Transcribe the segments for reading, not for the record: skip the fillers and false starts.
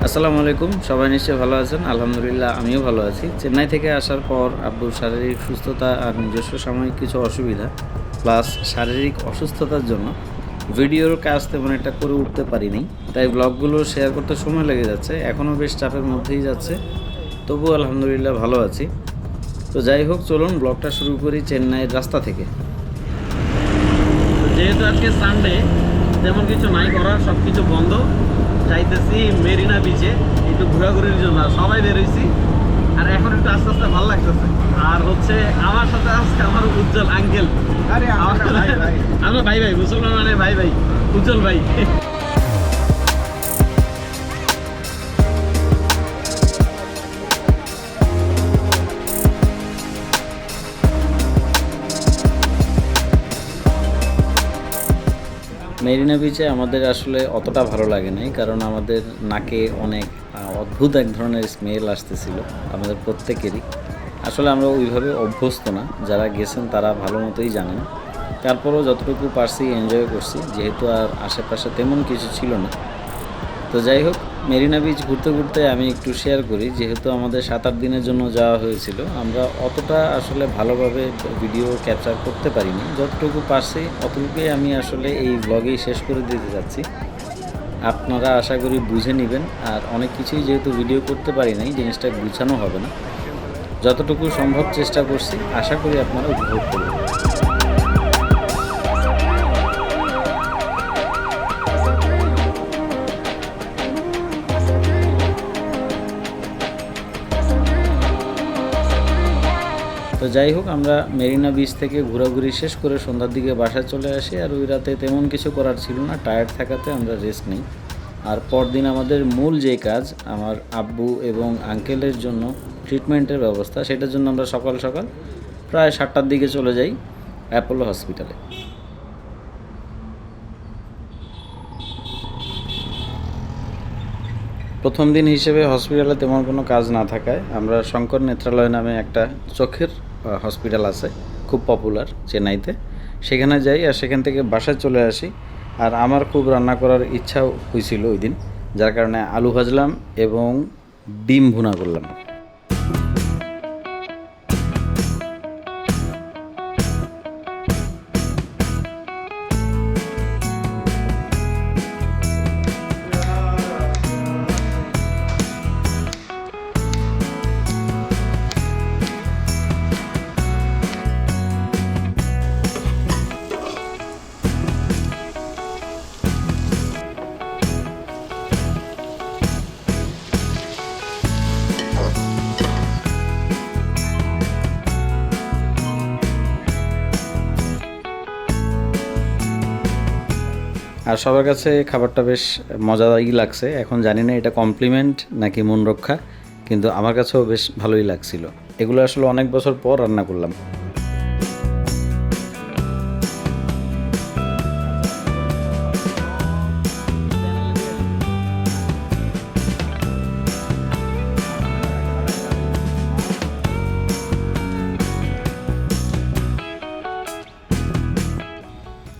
আসসালামু আলাইকুম, সবাই নিশ্চয়ই ভালো আছেন। আলহামদুলিল্লাহ আমিও ভালো আছি। চেন্নাই থেকে আসার পর আব্বুর শারীরিক সুস্থতা আর নিজস্ব সাময়িক কিছু অসুবিধা প্লাস শারীরিক অসুস্থতার জন্য ভিডিওর কাজ তেমন একটা করে উঠতে পারিনি, তাই ব্লগগুলো শেয়ার করতে সময় লেগে যাচ্ছে। এখনও বেশ চাপের মধ্যেই যাচ্ছে, তবুও আলহামদুলিল্লাহ ভালো আছি। তো যাই হোক, চলুন ব্লগটা শুরু করি চেন্নাইয়ের রাস্তা থেকে। যেহেতু আজকে সানডে, তেমন কিছু নাই করার, সব কিছু বন্ধ। যাইতেছি মেরিনা বিচে একটু ঘোরাঘুরির জন্য, সবাই বেরোইছি। আর এখন একটু আস্তে আস্তে ভালো লাগতেছে। আর হচ্ছে আমার সাথে আজকে আমার উজ্জ্বল আঙ্কেল, আমরা ভাই ভাই, মুসলমান মানে ভাই ভাই, উজ্জ্বল ভাই। মেরিনা বিচে আমাদের আসলে অতটা ভালো লাগে নাই, কারণ আমাদের নাকে অনেক অদ্ভুত এক ধরনের স্মেল আসতেছিল আমাদের প্রত্যেকেরই। আসলে আমরা ওইভাবে অভ্যস্ত না, যারা গেছেন তারা ভালো মতোই জানেন। তারপরেও যতটুকু পারছি এনজয় করছি, যেহেতু আর আশেপাশে তেমন কিছু ছিল না। তো যাই হোক, মেরিনা বিচ ঘুরতে ঘুরতে আমি একটু শেয়ার করি। যেহেতু আমাদের 7-8 দিনের জন্য যাওয়া হয়েছিল, আমরা অতটা আসলে ভালোভাবে ভিডিও ক্যাপচার করতে পারিনি। যতটুকু পারছি অতটুকুই আমি আসলে এই ব্লগেই শেষ করে দিতে যাচ্ছি। আপনারা আশা করি বুঝে নেবেন। আর অনেক কিছুই যেহেতু ভিডিও করতে পারি নাই, জিনিসটা গুছানো হবে না। যতটুকু সম্ভব চেষ্টা করছি, আশা করি আপনারা উপভোগ করবেন। তো যাই হোক, আমরা মেরিনা বিচ থেকে ঘোরাঘুরি শেষ করে সন্ধ্যার দিকে বাসায় চলে আসি। আর ওই রাতে তেমন কিছু করার ছিল না, টায়ার্ড থাকাতে আমরা রেস্ট নিই। আর পরদিন আমাদের মূল যে কাজ, আমার আব্বু এবং আঙ্কেলের জন্য ট্রিটমেন্টের ব্যবস্থা, সেটার জন্য আমরা সকাল সকাল প্রায় 7টার দিকে চলে যাই অ্যাপোলো হসপিটালে। প্রথম দিন হিসেবে হসপিটালে তেমন কোনো কাজ না থাকায় আমরা শঙ্কর নেত্রালয় নামে একটা চোখের হসপিটাল আছে, খুব পপুলার চেন্নাইতে, সেখানে যাই। আর সেখান থেকে বাসায় চলে আসি। আর আমার খুব রান্না করার ইচ্ছাও হয়েছিল ওই দিন, যার কারণে আলু ভাজলাম এবং ডিম ভুনা করলাম। আর সবার কাছে খাবারটা বেশ মজাদারই লাগছে। এখন জানি না এটা কমপ্লিমেন্ট নাকি মন রক্ষা, কিন্তু আমার কাছেও বেশ ভালোই লাগছিল। এগুলো আসলে অনেক বছর পর রান্না করলাম।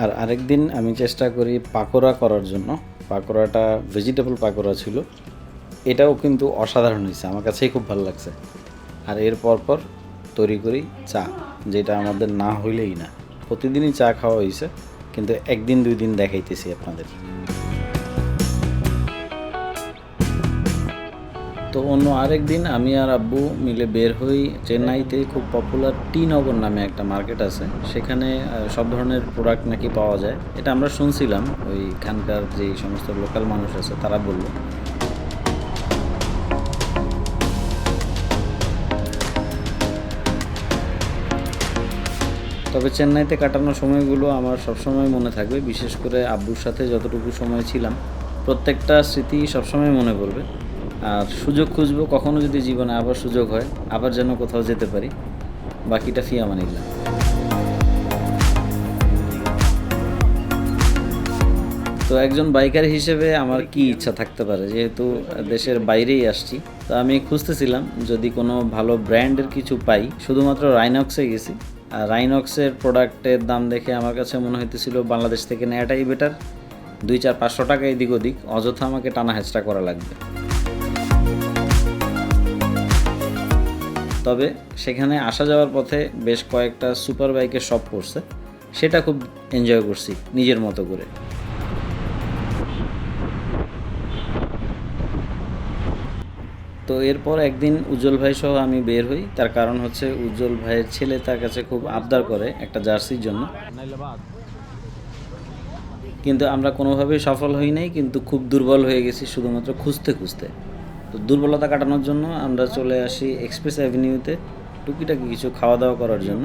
আর আরেকদিন আমি চেষ্টা করি পাকোড়া করার জন্য। পাকোড়াটা ভেজিটেবল পাকোড়া ছিল, এটাও কিন্তু অসাধারণ হয়েছে, আমার কাছেই খুব ভালো লাগছে। আর এর পর তৈরি করি চা, যেটা আমাদের না হইলেই না। প্রতিদিনই চা খাওয়া হয়েছে, কিন্তু একদিন 2 দিন দেখাইতেছি আপনাদের। তো অন্য আরেক দিন আমি আর আব্বু মিলে বের হই। চেন্নাইতে খুব পপুলার টি নগর নামে একটা মার্কেট আছে, সেখানে সব ধরনের প্রোডাক্ট নাকি পাওয়া যায়, এটা আমরা শুনছিলাম। ওইখানকার যে সমস্ত লোকাল মানুষ আছে তারা বলল। তবে চেন্নাইতে কাটানো সময়গুলো আমার সবসময় মনে থাকবে, বিশেষ করে আব্বুর সাথে যতটুকু সময় ছিলাম প্রত্যেকটা স্মৃতি সবসময় মনে পড়বে। আর সুযোগ খুঁজবো, কখনো যদি জীবনে আবার সুযোগ হয়, আবার যেন কোথাও যেতে পারি। বাকিটা ফি আমানিল্লাহ। তো একজন বাইকার হিসেবে আমার কি ইচ্ছা থাকতে পারে, যেহেতু দেশের বাইরেই আসছি। তো আমি খুঁজতেছিলাম যদি কোনো ভালো ব্র্যান্ডের কিছু পাই। শুধুমাত্র রাইনক্সে গেছি, আর রাইনক্সের প্রোডাক্টের দাম দেখে আমার কাছে মনে হইতেছিল বাংলাদেশ থেকে নেওয়াটাই বেটার। 200-500 টাকা এদিক ওদিক অযথা আমাকে টানা হেঁচড়া করা লাগবে। তবে সেখানে আসা যাওয়ার পথে বেশ কয়েকটা সুপার বাইকের শপ পড়ছে, সেটা খুব এনজয় করছি নিজের মতো করে। তো এরপর একদিন উজ্জ্বল ভাই সহ আমি বের হই। তার কারণ হচ্ছে উজ্জ্বল ভাইয়ের ছেলে তার কাছে খুব আবদার করে একটা জার্সির জন্য, কিন্তু আমরা কোনোভাবেই সফল হই নাই, কিন্তু খুব দুর্বল হয়ে গেছি শুধুমাত্র খুঁজতে খুঁজতে। তো দুর্বলতা কাটানোর জন্য আমরা চলে আসি এক্সপ্রেস অ্যাভিনিউতে টুকিটাকি কিছু খাওয়া দাওয়া করার জন্য।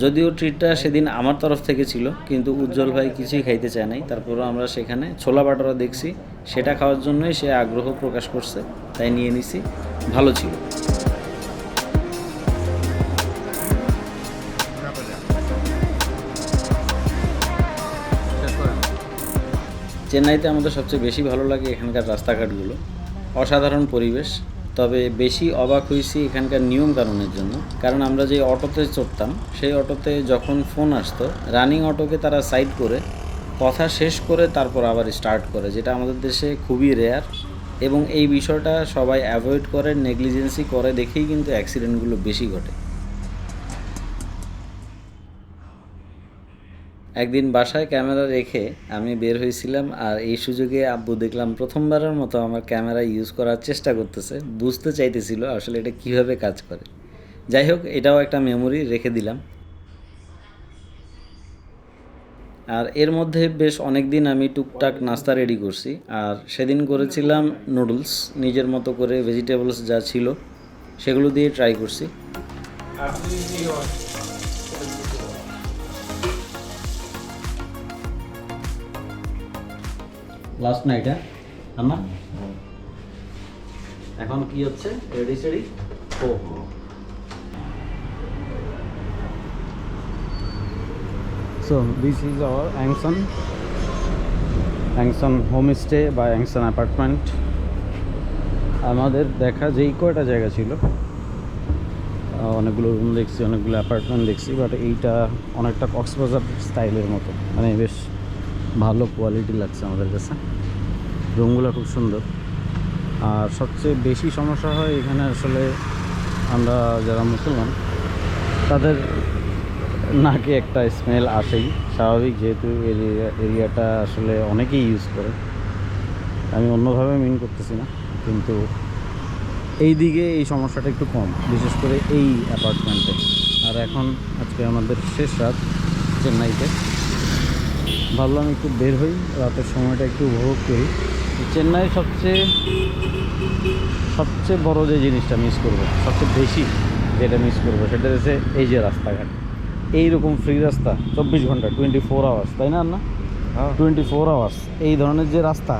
যদিও ট্রিটটা সেদিন আমার তরফ থেকে ছিল, কিন্তু উজ্জ্বল ভাই কিছুই খাইতে চায় নাই। তারপরও আমরা সেখানে ছোলা বাটারা দেখছি, সেটা খাওয়ার জন্যই সে আগ্রহ প্রকাশ করছে, তাই নিয়ে নিছি, ভালো ছিল। চেন্নাইতে আমাদের সবচেয়ে বেশি ভালো লাগে এখানকার রাস্তাঘাটগুলো, অসাধারণ পরিবেশ। তবে বেশি অবাক হয়েছি এখানকার নিয়ম কানুনের জন্য, কারণ আমরা যে অটোতে চড়তাম সেই অটোতে যখন ফোন আসতো, রানিং অটোকে তারা সাইড করে কথা শেষ করে তারপর আবার স্টার্ট করে, যেটা আমাদের দেশে খুবই রেয়ার। এবং এই বিষয়টা সবাই অ্যাভয়েড করে, নেগলিজেন্সি করে দেখেই কিন্তু অ্যাক্সিডেন্টগুলো বেশি ঘটে। একদিন বাসায় ক্যামেরা রেখে আমি বের হয়েছিলাম, আর এই সুযোগে আব্বু দেখলাম প্রথমবারের মতো আমার ক্যামেরা ইউজ করার চেষ্টা করতেছে, বুঝতে চাইতেছিল আসলে এটা কিভাবে কাজ করে। যাই হোক, এটাও একটা মেমোরি রেখে দিলাম। আর এর মধ্যে বেশ অনেক দিন আমি টুকটাক নাস্তা রেডি করছি, আর সেদিন করেছিলাম নুডলস, নিজের মতো করে ভেজিটেবলস যা ছিল সেগুলো দিয়ে ট্রাই করছি। লাস্ট নাইট, হ্যাঁ আম্মা, এখন কি হচ্ছে? রেডি সেডি। ও So this is our Angson homestay by Angson apartment. আমাদের দেখা যেই কয়টা জায়গা ছিল, অনেকগুলো রুম দেখছি, অনেকগুলো অ্যাপার্টমেন্ট দেখছি, বাট এইটা অনেকটা কক্সবাজার স্টাইলের মতো, মানে বেশ ভালো কোয়ালিটি লাগছে আমাদের কাছে। রুমগুলো খুব সুন্দর। আর সবচেয়ে বেশি সমস্যা হয় এখানে আসলে আমরা যারা মুসলমান তাদের নাকে একটা স্মেল আসেই, স্বাভাবিক, যেহেতু এরিয়াটা আসলে অনেকেই ইউজ করে। আমি অন্যভাবে মিন করতেছি না, কিন্তু এই দিকে এই সমস্যাটা একটু কম, বিশেষ করে এই অ্যাপার্টমেন্টে। আর এখন আজকে আমাদের শেষ রাত চেন্নাইতে, ভাবলাম একটু বের হই, রাতের সময়টা একটু উপভোগ করি। চেন্নাই সবচেয়ে বড় যে জিনিসটা মিস করবো, সবচেয়ে বেশি যেটা মিস করবো, সেটা হচ্ছে এই যে রাস্তাঘাট, এইরকম ফ্রি রাস্তা 24 ঘন্টা 24 আওয়ার্স, তাই না? 24 আওয়ার্স এই ধরনের যে রাস্তা,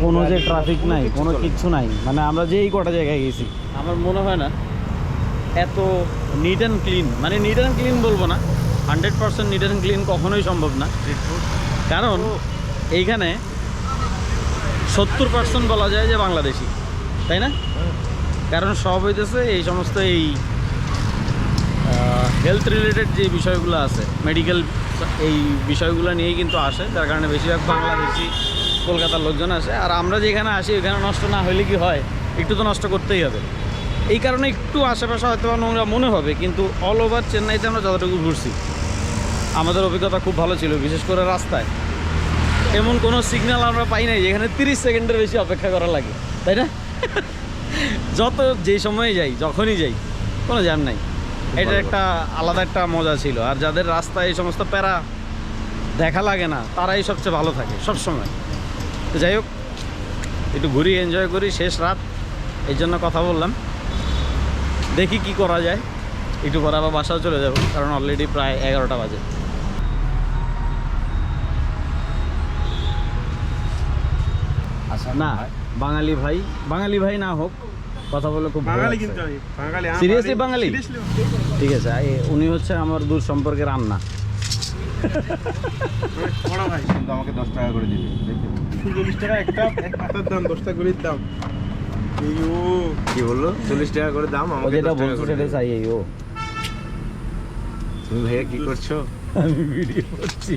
কোনো যে ট্রাফিক নাই, কোনো কিচ্ছু নাই। মানে আমরা যে এই কটা জায়গায় গেছি, আমার মনে হয় না এত নিট অ্যান্ড ক্লিন, মানে নিট অ্যান্ড ক্লিন বলবো না, 100% নিট অ্যান্ড ক্লিন কখনোই সম্ভব না। কারণ এইখানে 70% বলা যায় যে বাংলাদেশি, তাই না? কারণ সব হইতেছে এই সমস্ত এই হেলথ রিলেটেড যে বিষয়গুলো আছে, মেডিকেল এই বিষয়গুলো নিয়েই কিন্তু আসে, যার কারণে বেশিরভাগ বাংলাদেশি কলকাতার লোকজন আসে। আর আমরা যেখানে আসি ওইখানে নষ্ট না হলে কি হয়, একটু তো নষ্ট করতেই হবে। এই কারণে একটু আশেপাশে হয়তো নোংরা মনে হবে, কিন্তু অল ওভার চেন্নাইতে আমরা যতটুকু ঘুরছি আমাদের অভিজ্ঞতা খুব ভালো ছিল। বিশেষ করে রাস্তায় এমন কোনো সিগন্যাল আমরা পাই নাই যেখানে 30 সেকেন্ডের বেশি অপেক্ষা করা লাগে, তাই না? যত যেই সময়ে যাই, যখনই যাই, কোনো জ্যাম নাই। এটা একটা আলাদা একটা মজা ছিল। আর যাদের রাস্তায় এই সমস্ত প্যারা দেখা লাগে না, তারাই সবচেয়ে ভালো থাকে সব সময়। তো যাই হোক, একটু ঘুরি, এনজয় করি, শেষ রাত এই জন্য কথা বললাম। দেখি কি করা যায়, একটু পরে আবার বাসাও চলে যাব, কারণ অলরেডি প্রায় 11টা বাজে। আচ্ছা, না বাঙালি ভাই না হোক, কথা বলে খুব ভালো লাগছে। সিরিয়াসলি বাঙালি? ঠিক আছে, উনি হচ্ছে আমার দূর সম্পর্কের আন্না। আমাকে 10 টাকা করে দিবি, 40 টাকা একটা পাতার দাম, 10 টাকা করে দাম। কি বললো? 40 টাকা করে দাম, আমাকে যেটা বলছো সেটা চাই। তুমি ভাইয়া কি করছো? আমি ভিডিও করছি।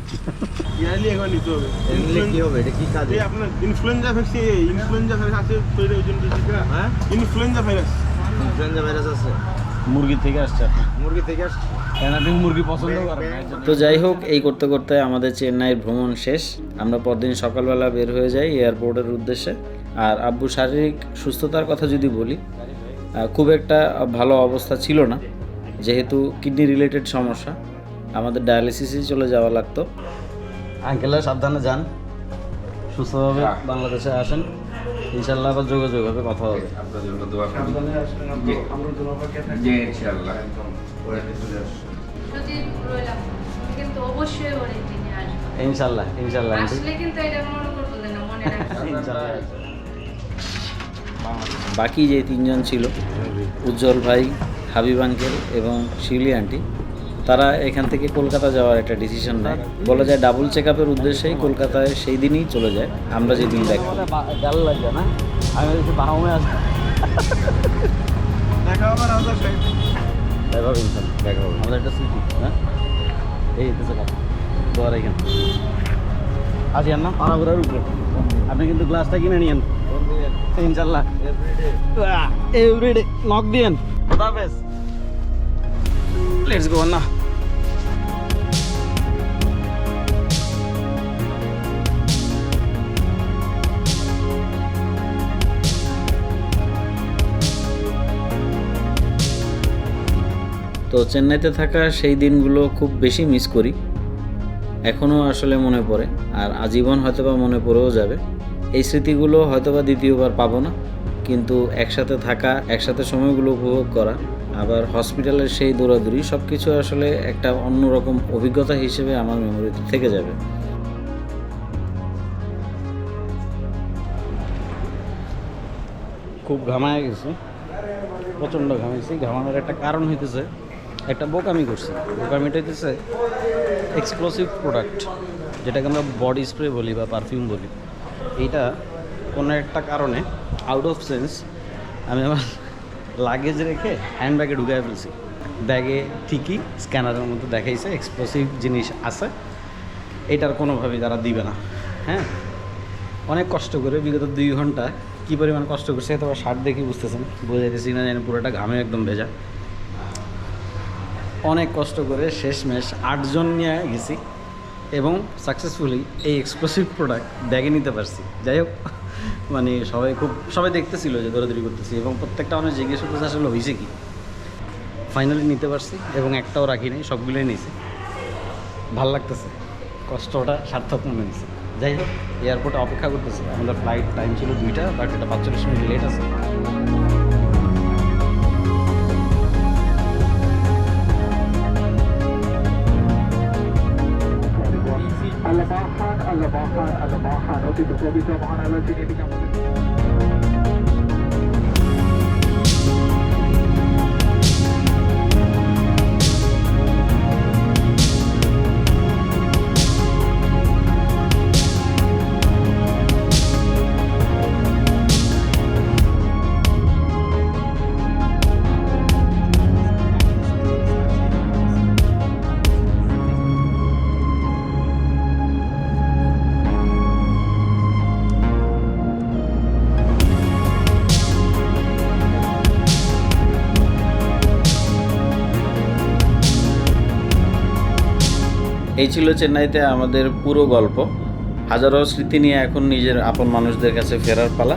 ইয়ারলি একবার নিতে হবে। এগুলো কি হবে? এটা কি কাজে? এই আপনার ইনফ্লুয়েঞ্জা ভাইরাস আছে তো এর ওজন বেশি না। হ্যাঁ ইনফ্লুয়েঞ্জা ভাইরাস আছে মুরগি থেকে আসছে। মুরগি থেকে আসছে। এনাদের মুরগি পছন্দ করেন না। তো যাই হোক, এই করতে করতে আমাদের চেন্নাইয়ের ভ্রমণ শেষ। আমরা পরদিন সকালবেলা বের হয়ে যাই এয়ারপোর্টের উদ্দেশ্যে। আর আব্বু শারীরিক সুস্থতার কথা যদি বলি, খুব একটা ভালো অবস্থা ছিল না, যেহেতু কিডনি রিলেটেড সমস্যা। আমাদের ডায়ালিসিসে চলে যাওয়া লাগতো। আঙ্কেলরা সাবধানে যান, সুস্থভাবে বাংলাদেশে আসেন, ইনশাল্লাহ আবার যোগাযোগ হবে, কথা হবে। আপনার জন্য দোয়া করি। আমরা জন্য জি ইনশাআল্লাহ। যদি রইলাম কিন্তু অবশ্যই ওর দিনে আসবো ইনশাল্লাহ ইনশাল্লাহ আসলে কিন্তু এটা মনে করবো না মনে রাখবো ইনশাল্লাহ। বাকি যে তিনজন ছিল, উজ্জ্বল ভাই, হাবিব আঙ্কেল এবং শিউলি আন্টি, তারা এখান থেকে কলকাতা যাওয়ার একটা ডিসিশন নেয়। বলা যায় ডাবল চেক আপের উদ্দেশ্যেই কলকাতায় সেই দিনই চলে যায়। আমরা যেদিন দেখি গাল লাগবে না, আমি বাহামে আসবো, দেখা হবে রাজা সাহেব। দেখা হবে ইনশাল্লাহ, দেখা হবে। আমাদের একটা স্মৃতি। হ্যাঁ এই হচ্ছে কথা। দোয়ার এখানে আসিয়ান না পাড়াঘোড়ার উপরে। আপনি কিন্তু গ্লাসটা কিনে নিয়েন ইনশাল্লাহ। এভরিডে নক দিয়েন। খোদা হাফেজ। লেটস গো না। তো চেন্নাইতে থাকা সেই দিনগুলো খুব বেশি মিস করি, এখনও আসলে মনে পড়ে, আর আজীবন হয়তোবা মনে পড়েও যাবে। এই স্মৃতিগুলো হয়তোবা দ্বিতীয়বার পাবো না, কিন্তু একসাথে থাকা, একসাথে সময়গুলো উপভোগ করা, আবার হসপিটালের সেই দৌড়াদৌড়ি, সব কিছু আসলে একটা অন্যরকম অভিজ্ঞতা হিসেবে আমার মেমোরিতে থেকে যাবে। খুব ঘামায় গেছি, প্রচণ্ড ঘামাইছি। ঘামানোর একটা কারণ হইতেছে, একটা বোকামি করছি। বোকামিটা হইতেছে এক্সপ্লোসিভ প্রোডাক্ট, যেটাকে আমরা বডি স্প্রে বলি বা পারফিউম বলি। এইটা কোনো একটা কারণে আউট অফ সেন্স আমি আমার লাগেজ রেখে হ্যান্ডব্যাগে ঢুকাই ফেলছি। ব্যাগে ঠিকই স্ক্যানারের মধ্যে দেখাইছে এক্সপ্লোসিভ জিনিস আছে, এটার কোনোভাবেই তারা দিবে না। হ্যাঁ, অনেক কষ্ট করে বিগত 2 ঘন্টা কী পরিমাণ কষ্ট করছে, তো শার্ট দেখি বুঝতেছেন, বুঝাইতেছি না জানি, পুরোটা ঘামে একদম ভেজা। অনেক কষ্ট করে শেষমেশ 8 জন নিয়ে গেছি এবং সাকসেসফুলি এই এক্সপ্লোসিভ প্রোডাক্ট ব্যাগে নিতে পারছি। যাই হোক, মানে সবাই দেখতেছিল যে দৌড়াদৌড়ি করতেছি, এবং প্রত্যেকটা অনেক জিজ্ঞেস করতেছে আসলে হয়েছে কি। ফাইনালি নিতে পারছি এবং একটাও রাখি নাই, সবগুলোই নিয়েছি। ভাল লাগতেছে, কষ্টটা সার্থক মনে হয়েছে। যাই হোক, এয়ারপোর্টে অপেক্ষা করতেছি। আমাদের ফ্লাইট টাইম ছিল 2টা, বাট এটা 45 মিনিট লেট আছে। এই ছিল চেন্নাইতে আমাদের পুরো গল্প। হাজারো স্মৃতি নিয়ে এখন নিজের আপন মানুষদের কাছে ফেরার পালা।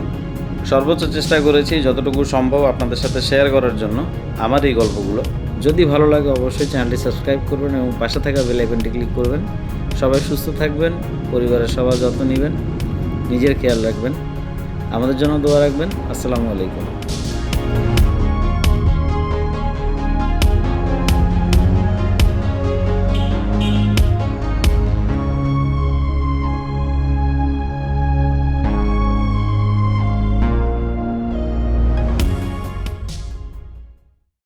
সর্বোচ্চ চেষ্টা করেছি যতটুকু সম্ভব আপনাদের সাথে শেয়ার করার জন্য আমার এই গল্পগুলো। যদি ভালো লাগে অবশ্যই চ্যানেলটি সাবস্ক্রাইব করবেন এবং পাশে থাকা বেল আইকনটি ক্লিক করবেন। সবাই সুস্থ থাকবেন, পরিবারের সবার যত্ন নেবেন, নিজের খেয়াল রাখবেন, আমাদের জন্য দোয়া রাখবেন। আসসালামু আলাইকুম।